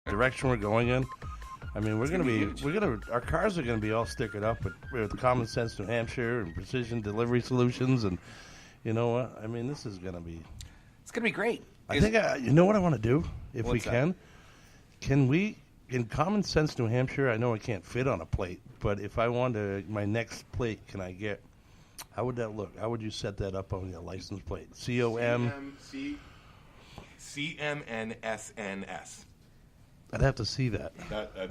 direction we're going in. I mean, our cars are gonna be all stickered up with Common Sense New Hampshire and Precision Delivery Solutions, and you know what? I mean, this is gonna be. It's gonna be great. I think you know what I want to do if we can. that? Can we in Common Sense New Hampshire? I know it can't fit on a plate, but if I want my next plate, can I get? How would that look? How would you set that up on your license plate? CMNSNS. I'd have to see that.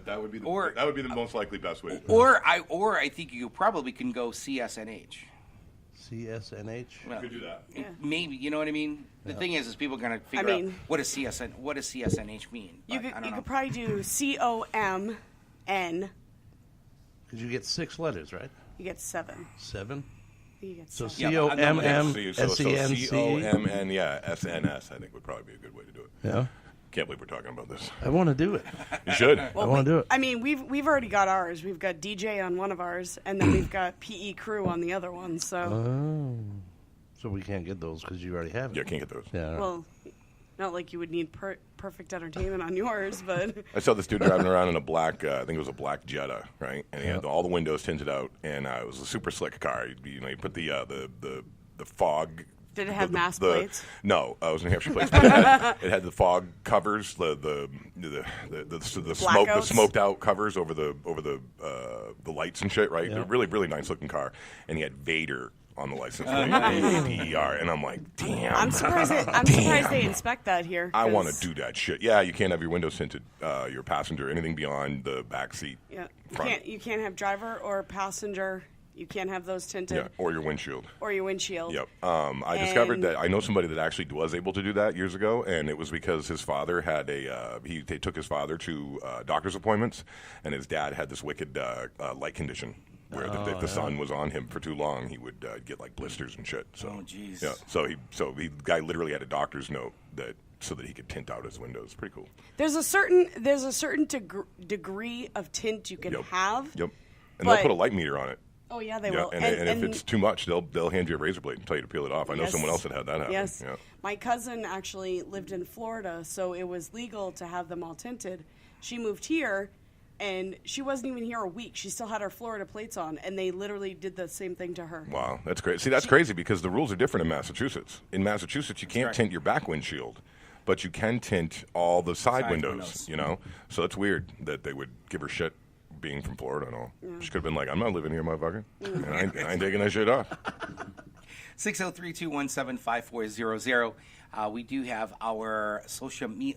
That would be the most likely best way to do it. Or I think you probably can go CSNH. CSNH. You could do that. Yeah. Maybe, you know what I mean. The thing is people are gonna figure out what does CSNH mean. You But could probably do COMN. Because you get 6 letters, right? You get 7. 7. You get So 7. COMMSENCE. COMN, yeah, SNS. I think would probably be a good way to do it. Yeah. Can't believe we're talking about this. I want to do it. You should. I want to do it. I mean, we've already got ours. We've got DJ on one of ours, and then we've got PE Crew on the other one. So. Oh. So we can't get those because you already have it. Yeah, can't get those. Yeah. Right. Well, not like you would need perfect entertainment on yours, but. I saw this dude driving around in a black, I think it was a black Jetta, right? And he had all the windows tinted out, and it was a super slick car. You put the fog. Did it have mask plates? No, it was New Hampshire plates. But it had the fog covers, the smoked out covers over the lights and shit, right? Yeah. Really, really nice looking car, and he had Vader on the license plate, VER, and I'm like, damn. I'm surprised they inspect that here. I want to do that shit. Yeah, you can't have your windows tinted, your passenger, anything beyond the back seat. Yeah, front. you can't have driver or passenger. You can't have those tinted. Yeah, or your windshield. Yep. I discovered that I know somebody that actually was able to do that years ago, and it was because his father had they took his father to doctor's appointments, and his dad had this wicked light condition where if the sun was on him for too long, he would get like blisters and shit. So, jeez. Yeah. So the guy literally had a doctor's note so that he could tint out his windows. Pretty cool. There's a certain degree of tint you can have. Yep. And they'll put a light meter on it. Oh yeah, they will. And if it's too much, they'll hand you a razor blade and tell you to peel it off. I know someone else that had that happen. Yes. Yeah. My cousin actually lived in Florida, so it was legal to have them all tinted. She moved here, and she wasn't even here a week. She still had her Florida plates on, and they literally did the same thing to her. Wow, that's great. See, that's crazy because the rules are different in Massachusetts. In Massachusetts, you can't tint your back windshield, but you can tint all the side windows, you know? So it's weird that they would give her shit being from Florida and all. Yeah. She could have been like, I'm not living here, motherfucker. And I ain't taking that shit off. 603-217-5400. We do have our social media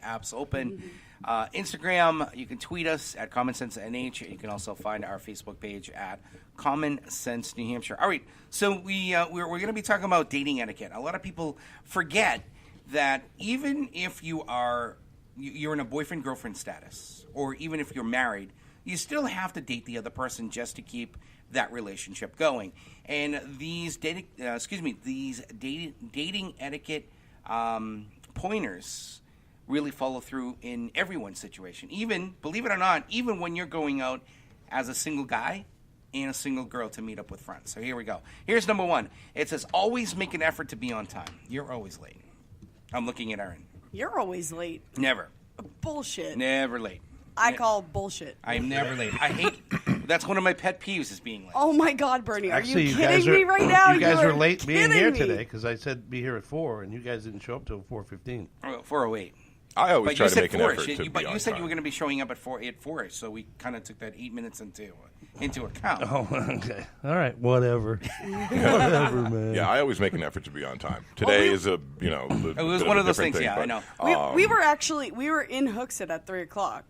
apps open. Instagram, you can tweet us at Common Sense NH. You can also find our Facebook page at Common Sense New Hampshire. All right, so we're going to be talking about dating etiquette. A lot of people forget that even if you're in a boyfriend-girlfriend status, or even if you're married, you still have to date the other person just to keep that relationship going. And these dating etiquette pointers really follow through in everyone's situation. Even, believe it or not, even when you're going out as a single guy and a single girl to meet up with friends. So here we go. Here's number 1. It says, always make an effort to be on time. You're always late. I'm looking at Erin. You're always late. Never. Bullshit. Never late. I call bullshit. I am never late. I hate. That's one of my pet peeves is being late. Oh my God, Bernie, Actually, are you kidding me right now? You guys were late being here me. today because I said be here at 4, and you guys didn't show up till 4:15. 4:08. I always try to make an effort to be But on you said time. you were going to be showing up at 4:04, so we kind of took that 8 minutes into account. Oh, okay. All right, whatever. Whatever, man. Yeah, I always make an effort to be on time. Today is it was one of those things. Thing, Yeah, but, I know. We were in Hooksett at 3:00.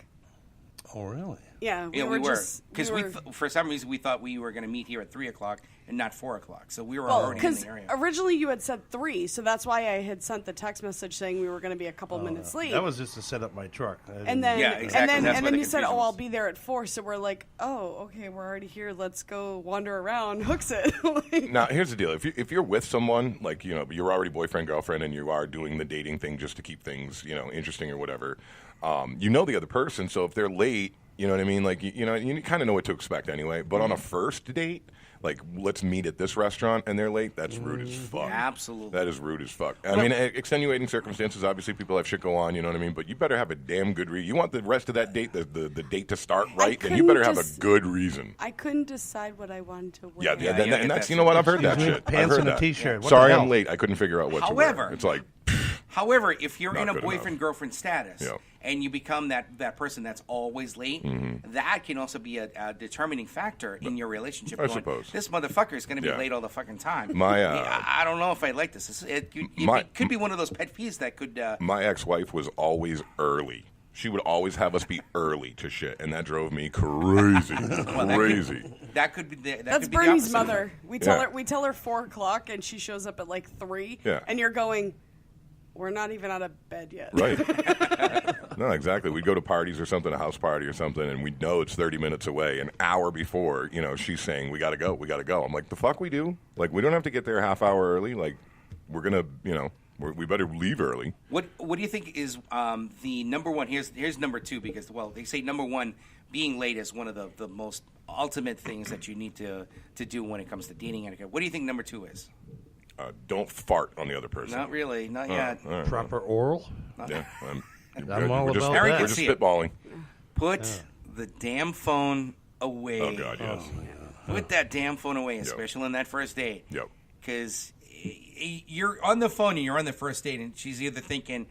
Oh, really? Yeah, we were because for some reason we thought we were going to meet here at 3:00 and not 4:00. So we were already in the area. Originally you had said 3, so that's why I had sent the text message saying we were going to be a couple minutes late. That was just to set up my truck. And then, exactly. and then you said, "Oh, I'll be there at 4." So we're like, "Oh, okay, we're already here. Let's go wander around Hooksett." Now, here's the deal: if you're with someone, like you're already boyfriend girlfriend, and you are doing the dating thing just to keep things interesting or whatever, the other person. So if they're late, You know what I mean? Like, you know, you kind of know what to expect anyway. But on a first date, like, let's meet at this restaurant and they're late, that's rude as fuck. Absolutely. That is rude as fuck. I mean, extenuating circumstances, obviously people have shit go on, you know what I mean? But you better have a damn good reason. You want the rest of that date, the date to start right, then you better have a good reason. I couldn't decide what I wanted to wear. Yeah, and that's, you know what, I've heard that shit. Pants I've and heard a that. t-shirt. What Sorry the hell? I'm late. I couldn't figure out what to wear. It's like... However, if you're Not in a good boyfriend-girlfriend status Yeah. and you become that person that's always late, that can also be a determining factor in your relationship. I Going, suppose. this motherfucker is going to be Yeah. late all the fucking time. My, I don't know if I like this. It could be one of those pet peeves that could... my ex-wife was always early. She would always have us be early to shit, and that drove me crazy. Crazy. That could be the, That's could be the Bernie's opposite. mother. We tell her 4 o'clock, and she shows up at like 3. Yeah. And you're going, we're not even out of bed yet. Right. No, exactly. We'd go to parties or something, a house party or something, and we'd know it's 30 minutes away. An hour before, you know, she's saying, we got to go, we got to go. I'm like, the fuck we do? Like, we don't have to get there a half hour early. Like, we're going to, you know, we better leave early. What do you think is the number one? Here's number 2, because, well, they say number 1, being late is one of the most ultimate things that you need to do when it comes to dating etiquette. What do you think number 2 is? Don't fart on the other person. Not really, not yet. All right. Proper oral. Yeah, I'm all we're just, about Harry we're can just see it. spitballing. Put the damn phone away. Oh, God, yes. Put that damn phone away, especially on that first date. Yep. Because you're on the phone and you're on the first date, and she's either thinking,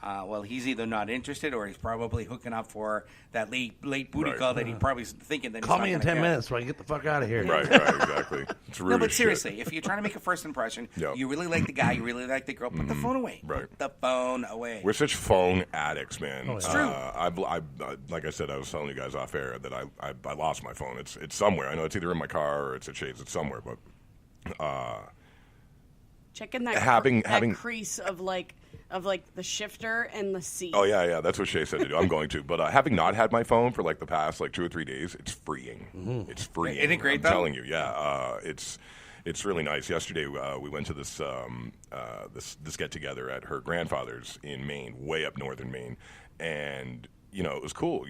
well, he's either not interested or he's probably hooking up for that late booty Right. call that he probably is thinking that Call he's not me in gonna 10 get. minutes so I can get the fuck out of here. Right, exactly. It's rude No, but as shit. seriously, if you're trying to make a first impression, Yep. you really like the guy, you really like the girl, put the phone away. Right. Put the phone away. We're such phone addicts, man. Oh, it's true. I've, like I said, I was telling you guys off air that I lost my phone. It's somewhere. I know it's either in my car or it's at Shades. It's somewhere, but Checking that, Having- crease of like the shifter and the seat. oh yeah, that's what Shay said to do. I'm going to, but having not had my phone for like the past like 2 or 3 days, it's freeing. It's freeing. Isn't it great, I'm though? telling you, yeah. It's really nice. Yesterday we went to this this get together at her grandfather's in Maine, way up northern Maine, and you know, it was cool.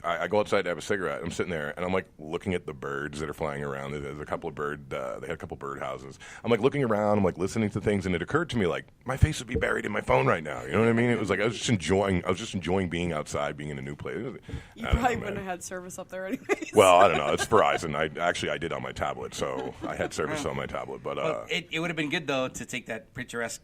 I go outside to have a cigarette. I'm sitting there, and I'm like looking at the birds that are flying around. There's a couple of they had a couple of bird houses. I'm like looking around. I'm like listening to things, and it occurred to me like my face would be buried in my phone right now. You know what I mean? It was like I was just enjoying being outside, being in a new place. You probably wouldn't have had service up there anyways. Well, I don't know. It's Verizon. I did on my tablet, so I had service on my tablet. But it would have been good, though, to take that picturesque,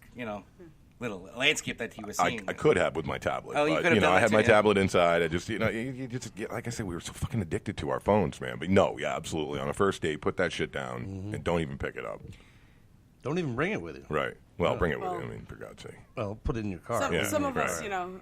little landscape that he was seeing. I could have with my tablet. Oh, you but, could have done I that had too, my yeah. tablet inside. I just, you just like I said, we were so fucking addicted to our phones, man. But no, yeah, absolutely. On a first date, put that shit down and don't even pick it up. Don't even bring it with you. Right. Well, bring it with Well- you. I mean, for God's sake. Well, put it in your car. Some of right. us,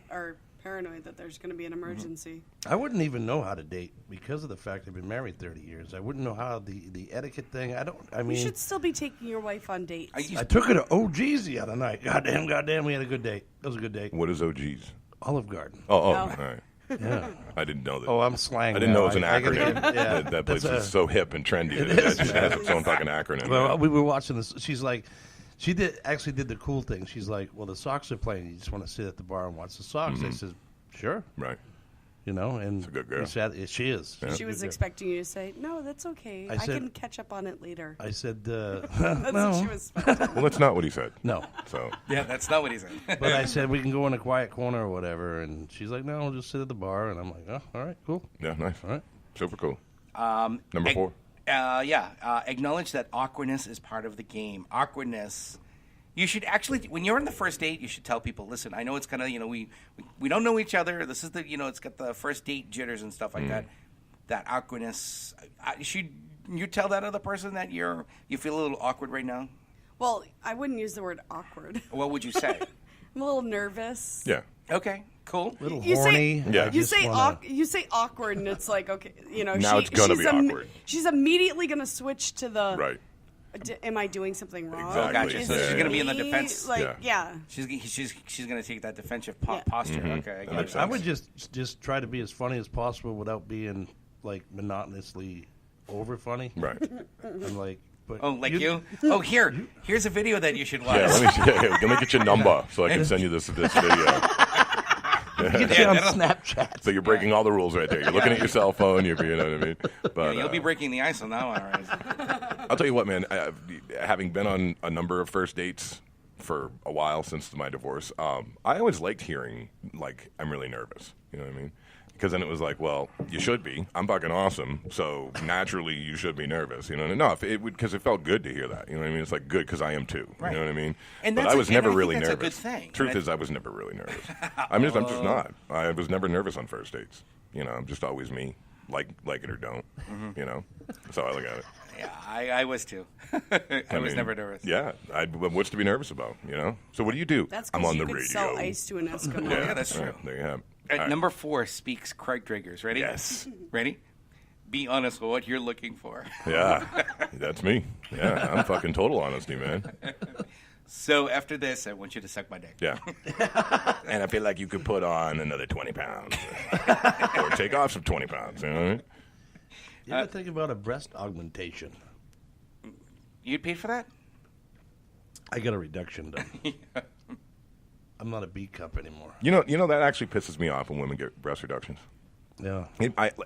are paranoid that there's going to be an emergency. I wouldn't even know how to date because of the fact I've been married 30 years. I wouldn't know how the etiquette thing. I You mean, should still be taking your wife on dates. I took her to OG's the other night. Goddamn, we had a good date. It was a good date. What is OG's? Olive Garden. Oh, Oh. all right. Yeah. I didn't know that. Oh, I'm slang. I didn't know it was an now. I acronym. gotta- yeah. That place That's is so hip and trendy. That it just has its own fucking acronym. Well, we were watching this. She's like, she did the cool thing. She's like, well, the Sox are playing. You just want to sit at the bar and watch the Sox. I says, sure. Right. And a good girl. he said, she is. Yeah. She was expecting you to say, "No, that's okay. I I said- can catch up on it later." I said, That's no, what she was expecting. Well, that's not what he said. no. So, Yeah, that's not what he said. But I said we can go in a quiet corner or whatever, and she's like, no, we'll just sit at the bar. And I'm like, oh, all right, cool, yeah, nice. all right. Super cool. Number 4. Acknowledge that awkwardness is part of the game. Awkwardness. You should actually, when you're on the first date, you should tell people, listen, I know it's kind of, we don't know each other. This is it's got the first date jitters and stuff like that. That awkwardness. Should you tell that other person that you feel a little awkward right now? Well, I wouldn't use the word awkward. What would you say? I'm a little nervous. Yeah. Okay, cool. Little You horny. say, Yeah. I you just say wanna- you say awkward, and it's like, okay, Now it's gonna be awkward. She's immediately gonna switch to the Right. Am I doing something wrong? Exactly. Gotcha. Is So it she's gonna be in the me? defense. Like, yeah. She's going to take that defensive Yeah. posture. Okay, I That got makes it. sense. I would just try to be as funny as possible without being like monotonously over funny. Right. I'm like, but Oh, like you? Oh, here's a video that you should watch. Yeah, let me get your number so I can send you this video. Get you on Snapchat. So you're breaking all the rules right there. You're looking at your cell phone. You know what I mean? But You'll be breaking the ice on that one, all right? I'll tell you what, man. Having been on a number of first dates for a while since my divorce, I always liked hearing, like, I'm really nervous. You know what I mean? Because then it was like, well, you should be. I'm fucking awesome, so naturally you should be nervous. You know, no, because it felt good to hear that. You know what I mean? It's like good because I am too. Right. You know what I mean? And but that's I was never really nervous. That's a good thing. Truth is, I was never really nervous. I'm just not. I was never nervous on first dates. You know, I'm just always me, like it or don't. Mm-hmm. You know, that's how I look at it. Yeah, I was too. I was never nervous. Yeah, what's to be nervous about? You know. So what do you do? That's I'm because on you the could radio. sell ice to an Eskimo. Yeah, that's true. Right, there you have it. At number 4 speaks Craig Driggers. Ready? Yes. Ready? Be honest with what you're looking for. Yeah, that's me. Yeah, I'm fucking total honesty, man. So after this, I want you to suck my dick. Yeah. And I feel like you could put on another 20 pounds. Or take off some 20 pounds, you know what I mean? You ever think about a breast augmentation? You'd pay for that? I got a reduction done. I'm not a B cup anymore. You know that actually pisses me off when women get breast reductions. Yeah.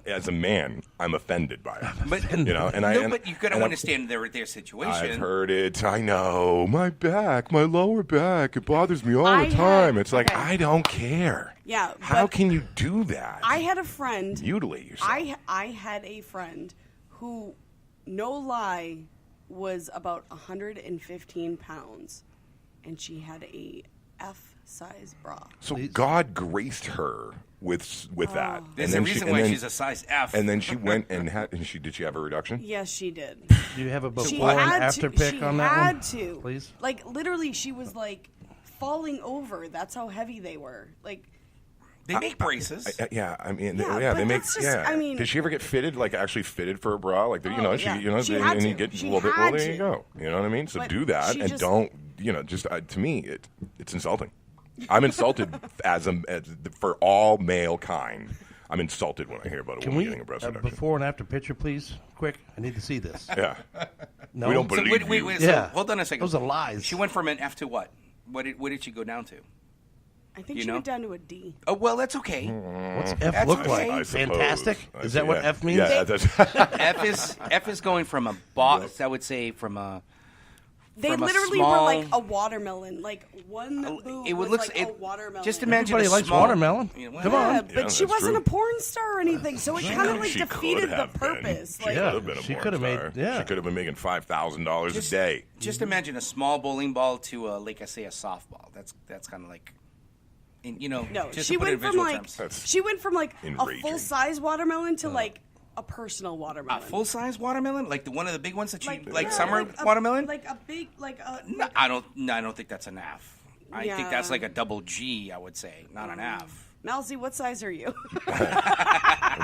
As a man, I'm offended by it. But but you got to understand their situation. I've heard it. I know. My back, my lower back, it bothers me all the time. It's like, I don't care. Yeah. How can you do that? I had a friend. Mutilate yourself. I had a friend who, no lie, was about 115 pounds, and she had a F-size bra. So God graced her with that. There's a reason why she's a size F. And then she went and did she have a reduction? Yes, she did. Do you have a before and after pic on that one? She had to. Please? Like, literally, she was, like, falling over. That's how heavy they were. Like, they make braces. I mean, Yeah, they but make. that's just- I mean- did she ever get fitted? Like actually fitted for a bra? Like yeah. she had and you to. get She a little bit. had Well, there to. you go. You know what I mean? So But do that she and just- don't. Just to me, it's insulting. I'm insulted for all male kind. I'm insulted when I hear about a Can woman we getting a breast reduction. before and after picture, please? Quick, I need to see this. Yeah. No, We don't So believe wait, you. wait, Yeah. so hold on a second. Those are lies. She went from an F to what? What did she go down to? I think You she know? went down to a D. Oh, well, that's okay. What's F That's look okay. like? I suppose. Fantastic? I Is see, that what yeah. F means? Yeah, that's F is going from a box. I would say from a. They From a literally small- were like a watermelon. Like, one boob It would was look like a watermelon. Just imagine Everybody a likes small, watermelon. Yeah, well, Come Yeah, on. but Yeah, she that's wasn't true. a porn star or anything, so it kind of like She defeated could the have been. purpose. She Like, Yeah. could have been a She porn could have made- star. yeah. She could have been making $5,000 a day. Just imagine a small bowling ball to like I say a softball. That's kind of like, no, just she to put it in went from visual like terms. That's she went from like a enraging. full size watermelon to like a personal A watermelon. full size watermelon, like one of the big ones that you like yeah, summer like a- watermelon. like a big like a. No, I don't think that's an F. I think Yeah. that's like a double G. I would say, not an F. Malzy, what size are you?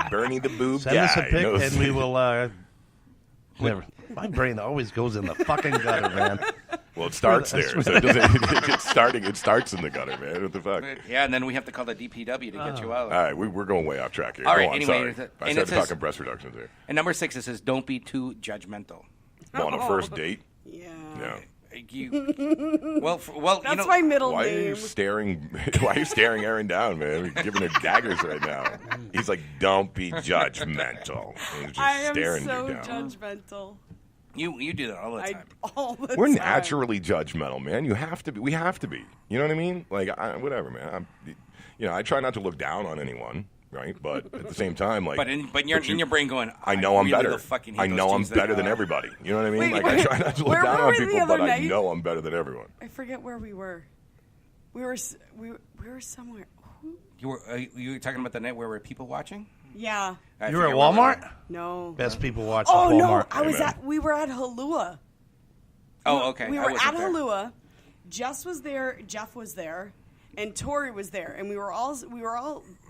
Bernie the boob Send guy us a pic knows. and we will. Never. My brain always goes in the fucking gutter, man. Well, it starts I there. swear. So it starts in the gutter, man. What the fuck? Yeah, and then we have to call the DPW to get you out. All right, we're going way off track here. All Go right, on, anyway, sorry. and I it started says- talking breast reductions here. And number 6, it says, "Don't be too judgmental." Well, on a first date? Yeah. Yeah. Well, That's my middle Why are name. you staring? Why are you staring Aaron down, man? You're giving her daggers right now. He's like, "Don't be judgmental." And he's just I am staring so you down. judgmental. You do that all the time. All the We're time. naturally judgmental, man. You have to be. We have to be. You know what I mean? Like, whatever, man. I try not to look down on anyone, right? But at the same time, like, But you're in your brain going, I know I'm really better. will fucking hate I those know I'm jeans that better you than are. everybody. You know what I mean? Wait, like, wait. I try not to look Where down were on we the people, other but I night? know I'm better than everyone. I forget where we were. We were somewhere. You were talking about the night where were people watching? Yeah. I You were at forget where we Walmart? were. No. Best people watching Oh no! Walmart. I was Amen. we were at Halua. Oh, okay. We I were wasn't at there. Halua. Jess was there. Jeff was there, and Tori was there, and we were all.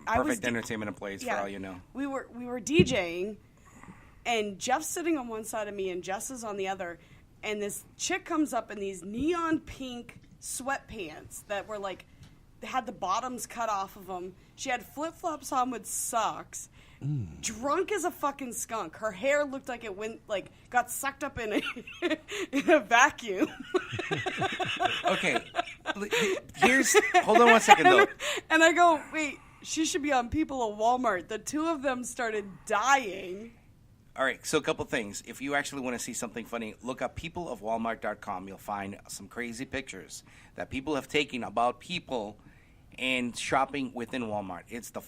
I was Perfect entertainment place for all you know. We were DJing, and Jeff's sitting on one side of me, and Jess is on the other, and this chick comes up in these neon pink sweatpants that were like had the bottoms cut off of them. She had flip flops on with socks. Drunk as a fucking skunk. Her hair looked like it got sucked up in a vacuum. Okay. Hold on one second though. And I go, wait, She should be on People of Walmart. The two of them started dying. All right, so a couple things. If you actually want to see something funny, look up peopleofwalmart.com. You'll find some crazy pictures that people have taken about people and shopping within Walmart. It's the